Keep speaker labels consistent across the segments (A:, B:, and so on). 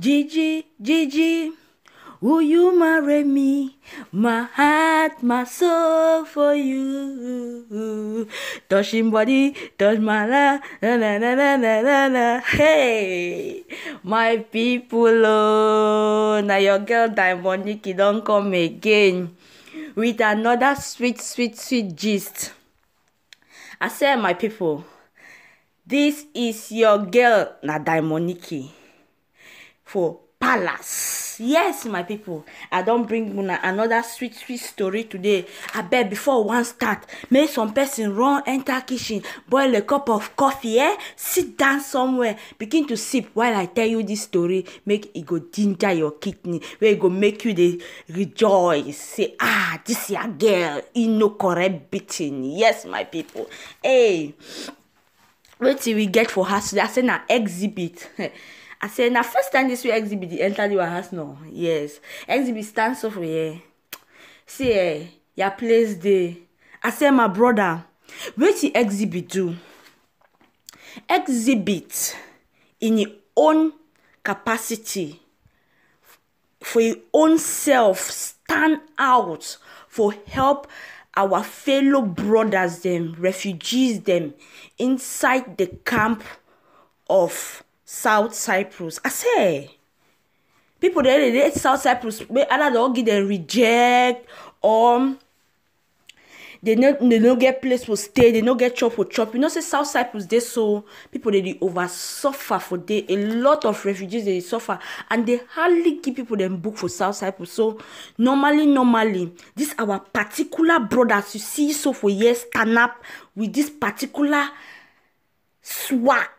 A: Gigi, Gigi, will you marry me? My heart, my soul for you. Touching body, touch my la la la la la la la la. Hey, my people, oh, now your girl Diamondiki don't come again with another sweet gist. I say, my people, this is your girl na Diamondiki for Palace. Yes, my people, I don't bring una another sweet story today. I bet before one start, make some person run enter kitchen, boil a cup of coffee, sit down somewhere, begin to sip while I tell you this story. Make it go ginger your kidney, where it go make you the rejoice. Say, this your girl, no correct beating. Yes, my people. Hey, wait till we get for her today. I say na exhibit. I say na first time this way exhibit enter your house now. Yes, exhibit stands for see your place there. I say, my brother, what the exhibit do? Exhibit in your own capacity, for your own self, stand out for help our fellow brothers them, refugees them inside the camp of South Cyprus. I say, people they South Cyprus, either they all give them reject or they no get place for stay, they no get chop for chop. You know, say South Cyprus, they so people they over suffer for day. A lot of refugees they suffer, and they hardly give people them book for South Cyprus. So normally, this our particular brothers you see so for years stand up with this particular swag,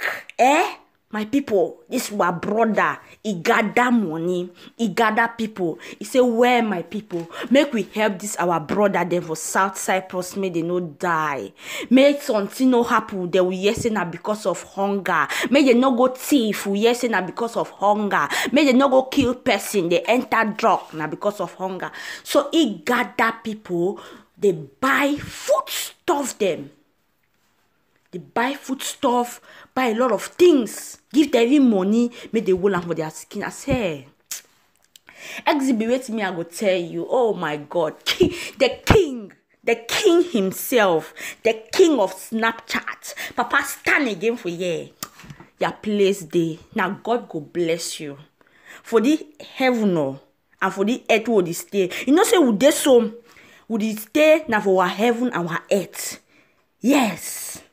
A: My people, this was brother. He gather money. He gather people. He say, where my people? Make we help this our brother them for South Cyprus. May they no die. Make something no happen. They will yes na because of hunger. May they no go thief. We yes na because of hunger. May they no go kill person. They enter drug na because of hunger. So he gather people. They buy food stuff them. They buy food stuff, buy a lot of things, give them even money, make they wool for their skin. I say, exhibit with me, I go tell you, oh my God, the king himself, the king of Snapchat, Papa stand again for your place day. Now God go bless you for the heaven and for the earth would stay. You know, say would they so would it stay now for our heaven and our earth? Yes.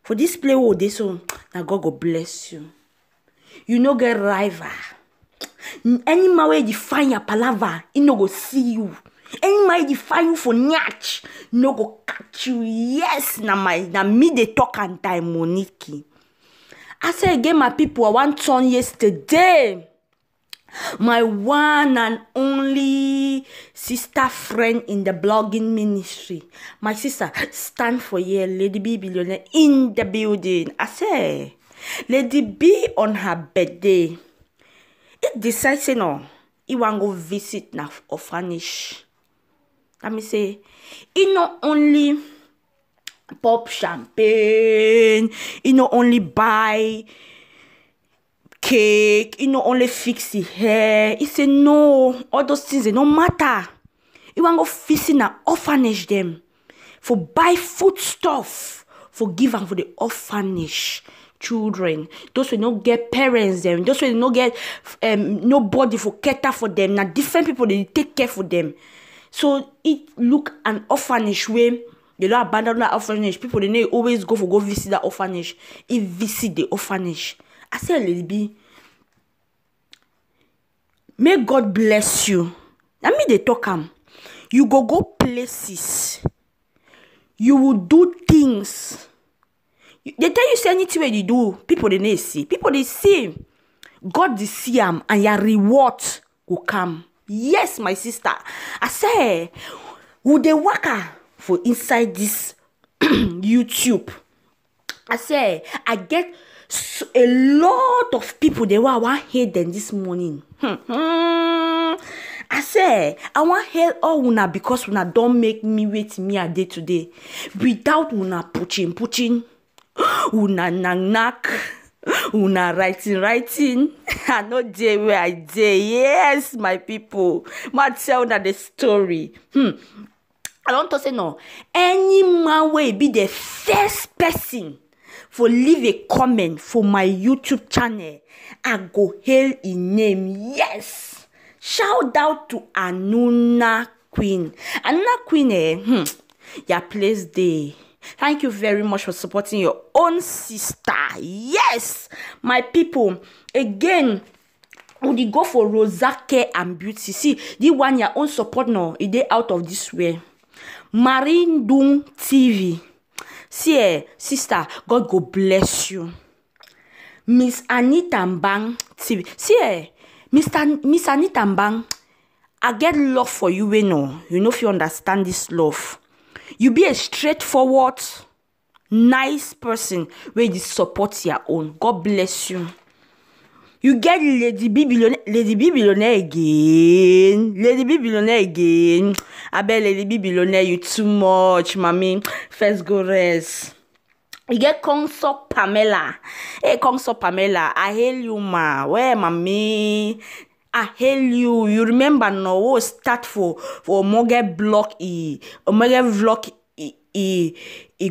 A: For this play, this so now God go bless you. You no get rival. Any man where you find your palaver, he no go see you. Any man you find you for nyach, no go catch you. Yes, na me they talk and Diamondiki. I say again, my people, I want turn yesterday. My one and only sister friend in the blogging ministry. My sister stand for you, Lady B Billionaire in the building. I say, Lady B on her birthday, it decides, he want go visit na orphanage. Let me say, he not only pop champagne, he not only buy cake, he not only fix the hair. He say no, all those things they don't matter. He want go visit an orphanage them for buy food stuff for give them for the orphanage children. Those will not get parents them. Those will not get nobody for cater for them. Now different people they take care for them. So it look an orphanage where they don't abandon that orphanage. People they always go visit that orphanage. He visit the orphanage. I say, Lady B, may God bless you. Let me they talk you go places. You will do things. They tell you say anything where you do, people they see. People they see. God they see them and your reward will come. Yes, my sister. I say, would they work for inside this YouTube? I say, I get a lot of people they want hate them this morning. I say I want hate all una because una don't make me wait me a day today without una pushing una nak Una writing. I know day where I day. Yes, my people. Ma tell una the story. I don't say no. Any man will be the first person for leave a comment for my YouTube channel. I go hail in name. Yes. Shout out to Anuna Queen. Anuna Queen, your place day. Thank you very much for supporting your own sister. Yes, my people. Again, would you go for Rosa Care and Beauty? See, the one your own support now, it dey out of this way. Marine Doom TV. See, sister, God go bless you. Miss Anita Mbang TV. See, Miss Anita Mbang, I get love for you, you know. You know if you understand this love. You be a straightforward, nice person where you support your own. God bless you. You get Lady B billionaire again. Lady B billionaire again. I bet Lady B billionaire, you too much, mommy. First go rest. You get Consort Pamela. Hey, Consort Pamela, I hail you, ma. Where, mommy? I hail you. You remember no? What start for Omega Block Omega Vlog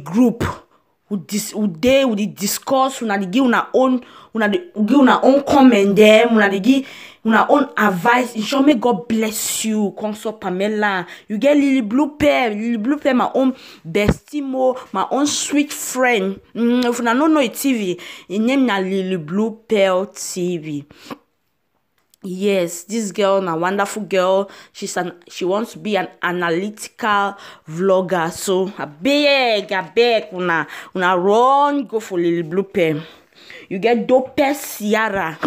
A: group. Would discuss, una give una own comment them, una give una own advice. Inshallah, may God bless you, Consort Pamela. You get Lily Blue Pear, my own bestie, my own sweet friend. If una don't know it TV, your name na Lily Blue Pear TV. Yes, this girl, a wonderful girl. She wants to be an analytical vlogger. So I beg, una run, go for Lily Blue Pen. You get Dope Sierra.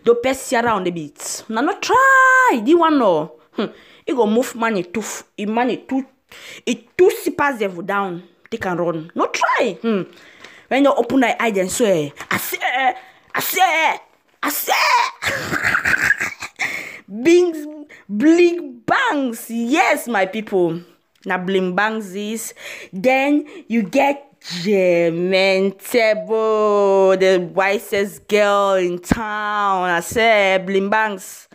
A: Dope Sierra on the beat. Now not try. The one no. It go move money too sippers devil down. They can run. No try. When you open the eye and say, I say. Bling bangs. Yes, my people. Now bling bangs is. Then you get Gementable, the wisest girl in town. I say bling bangs.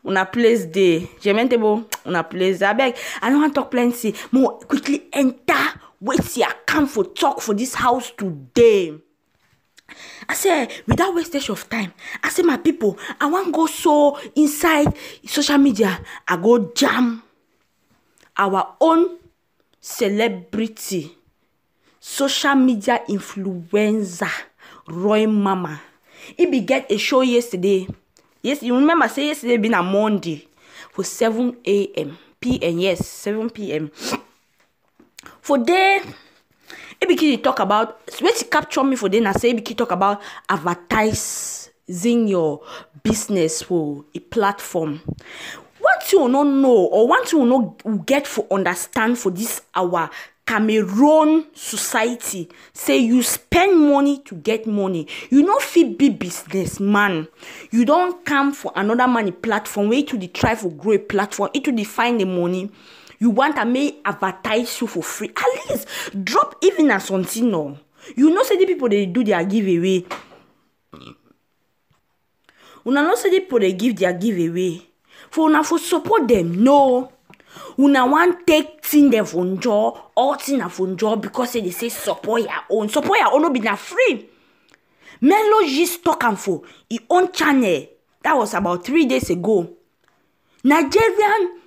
A: Una place day. Gementable, una place. I beg. I don't want to talk plenty. More quickly enter. Wait till I come for talk for this house today. I say, without wastage of time, I say, my people, I want to go so inside social media. I go jam our own celebrity, social media influencer, Roy Mama. He be get a show yesterday. Yes, you remember, say yesterday been a Monday for 7 a.m. p.m. Yes, 7 p.m. For there. Ebiki talk about, when she capture me for then I say Ebiki talk about advertising your business for a platform. What you not know or what you not get for understand for this our Cameroon society, say you spend money to get money. You not fit be businessman. You don't come for another money platform where to try for grow a platform, it to define the money. You want to make advertise you for free. At least drop even as something no. You know say the people they do their giveaway. Una know say the people they give their giveaway. For una for support them. No. Una want take thing them from job, all thing from job because they say support your own. Support your own no be na free. Melo just talk am for his own channel. That was about 3 days ago. Nigerian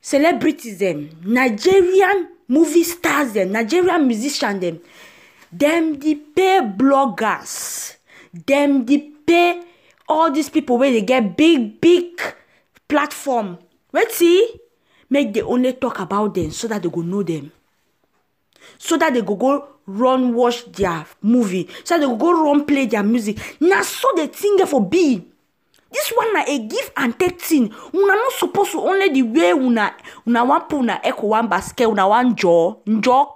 A: celebrities them, Nigerian movie stars them, Nigerian musicians them they pay bloggers, them they pay all these people where they get big platform. Let's see, make they only talk about them so that they go know them, so that they go run watch their movie, so that they go run play their music. Now so they think for be. This one na a give and take thing. Una not supposed to only the way una want put una echo one basket, una one jaw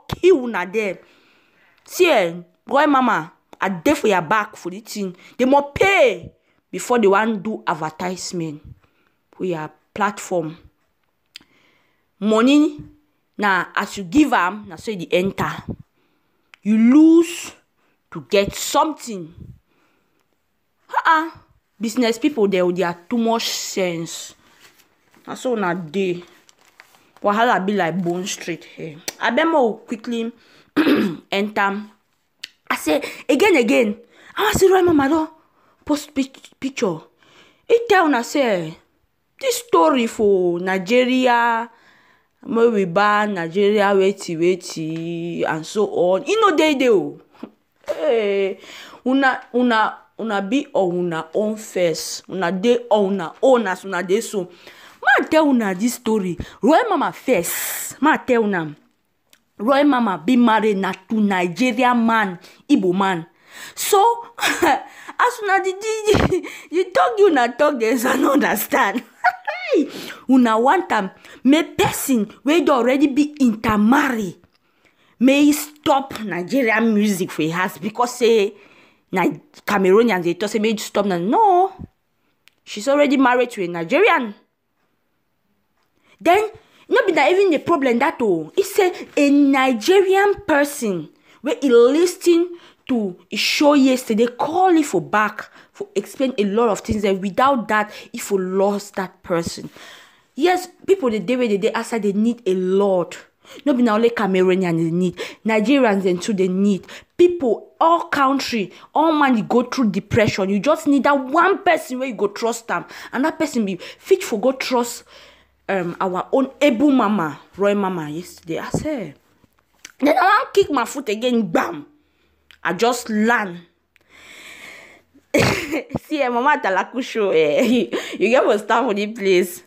A: kill una there. See, boy mama, I dey for your back for the thing. They must pay before they want do advertisement for your platform. Money, now as you give them, now so they enter. You lose to get something. Business people, they are too much sense. And so na day. Wahala be like Bone Street here. I will quickly enter. I say again. I want to see Roy Mama do post picture. It tell una say this story for Nigeria, we ban Nigeria, wait, and so on. You know they do. Hey, una be on una own face. Una dey on una own as una dey so. Ma tell una this story. Roy Mama first. Ma tell una. Roy Mama be married na to Nigerian man, Igbo man. So, as una you talk this and understand. Una want am may person wey don already be intermarry may stop Nigerian music for house because say Cameroonians they talk say may stop now. No, she's already married to a Nigerian. Then not be that even the problem that all. It's a Nigerian person where he listened to a show yesterday, call it for back, for explain a lot of things, and without that, if you lost that person. Yes, people the day where they outside they need a lot. Not be now only Cameroonians they need, Nigerians and too they need. People, all country, all man they go through depression. You just need that one person where you go trust them. And that person be fit for go trust our own able mama, Roy Mama yesterday. I say, then I want kick my foot again, bam. I just learn. See, Mama Talaku show, you get what stand for this place.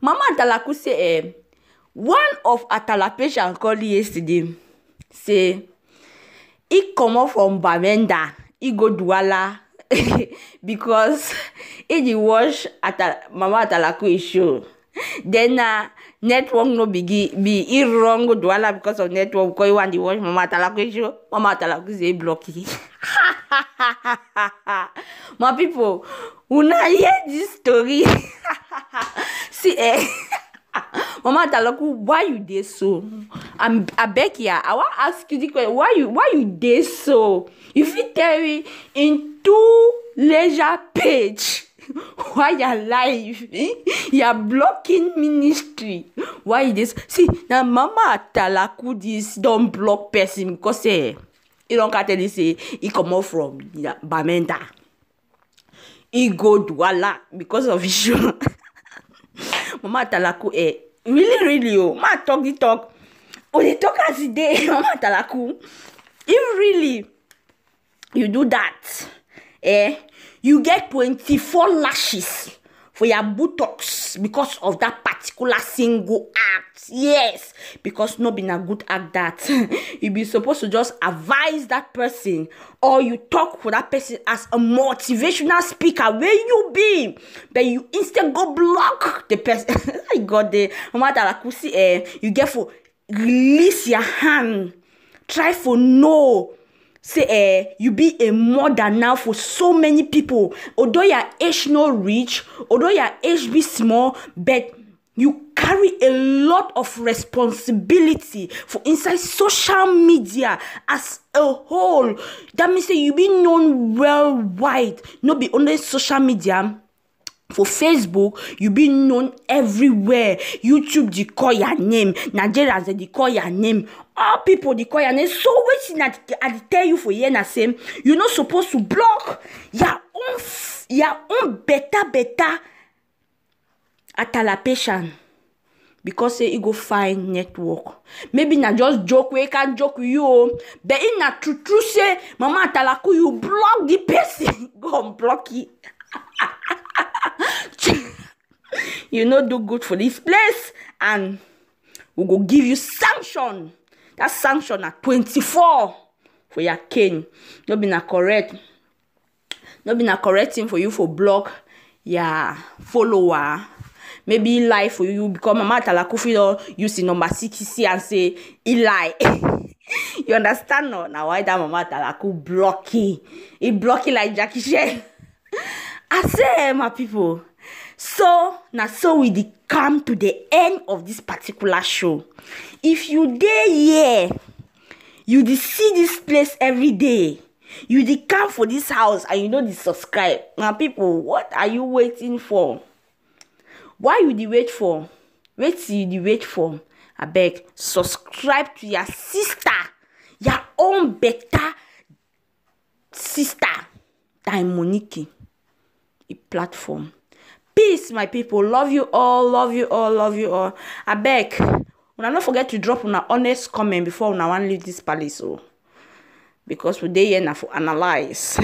A: Mama Talaku say, one of Atala patient called yesterday, say, he come up from Bamenda, he go Douala, because he watch Mama Talaku show. Then network no be wrong go Douala because of network because you want to watch Mama Talaku show. Mama Talaku say blocky. My people, una hear this story. See, Mama Talaku, why you dey so? I beg ya, I want to ask you the question. Why you dey so? If you tell me in 2 leisure page, why you're live? You're blocking ministry. Why you this? See, now Mama Talaku this don't block person because he don't tell you say he come out from Bamenda. He go Douala because of issue. Mama Talaku, really, ma talk the talk. Oh, they talk as a day, Mama Talaku. If really you do that, you get 24 lashes for your buttocks because of that particular single act. Yes, because no be a good act that. You be supposed to just advise that person or you talk for that person as a motivational speaker where you be. But you instead go block the person. I got the Mama Talaku see, you get for release your hand. Try for no. Say you be a mother now for so many people. Although your age no reach, although your age be small, but you carry a lot of responsibility for inside social media as a whole. That means say you be known worldwide, not be only social media. For Facebook, you be known everywhere. YouTube, they call your name. Nigerians, they call your name. All people, they call your name. So, waiting I tell you for year na same, you're not supposed to block your own better Atala patient. Because say you go find network. Maybe na just joke, we can't joke with you. But in na true say, Mama Talaku, you block the person. Go and block it. You know do good for this place and we go give you sanction. That sanction at 24 for your cane. No be na correct thing for you for block your follower. Maybe lie for you because Mama Talaku feel use the number 60 and say he lie. You understand no? Now why that Mama Talaku blocky? He blocky like Jackie Chan. I say, my people, so we come to the end of this particular show. If you dey here, you see this place every day. You dey come for this house and you no dey subscribe. Now people, what are you waiting for? Why you dey wait for? Wait till you dey wait for. Abeg, subscribe to your sister, your own better sister, than Monique, a platform. Peace, my people. Love you all, love you all, love you all. Abeg, una no forget to drop una honest comment before una wan leave this palace, oh, because we dey here na for analyze.